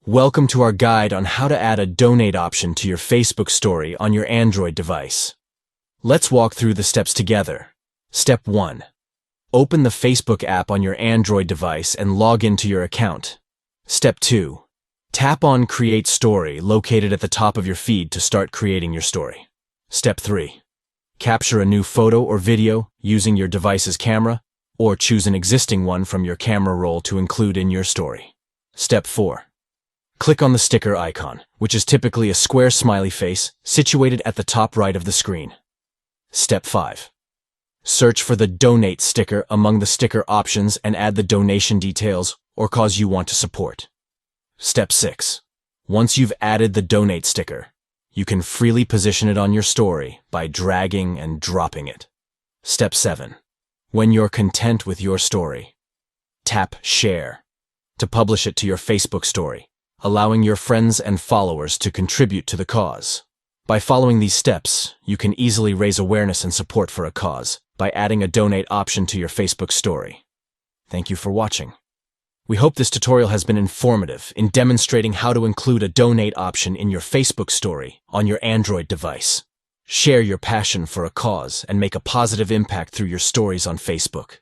Welcome to our guide on how to add a donate option to your Facebook story on your Android device. Let's walk through the steps together. Step 1. Open the Facebook app on your Android device and log into your account. Step 2. Tap on Create Story located at the top of your feed to start creating your story. Step 3. Capture a new photo or video using your device's camera, or choose an existing one from your camera roll to include in your story. Step 4. Click on the sticker icon, which is typically a square smiley face situated at the top right of the screen. Step 5. Search for the Donate sticker among the sticker options and add the donation details or cause you want to support. Step 6. Once you've added the Donate sticker, you can freely position it on your story by dragging and dropping it. Step 7. When you're content with your story, tap Share to publish it to your Facebook story, allowing your friends and followers to contribute to the cause. By following these steps, you can easily raise awareness and support for a cause by adding a donate option to your Facebook story. Thank you for watching. We hope this tutorial has been informative in demonstrating how to include a donate option in your Facebook story on your Android device. Share your passion for a cause and make a positive impact through your stories on Facebook.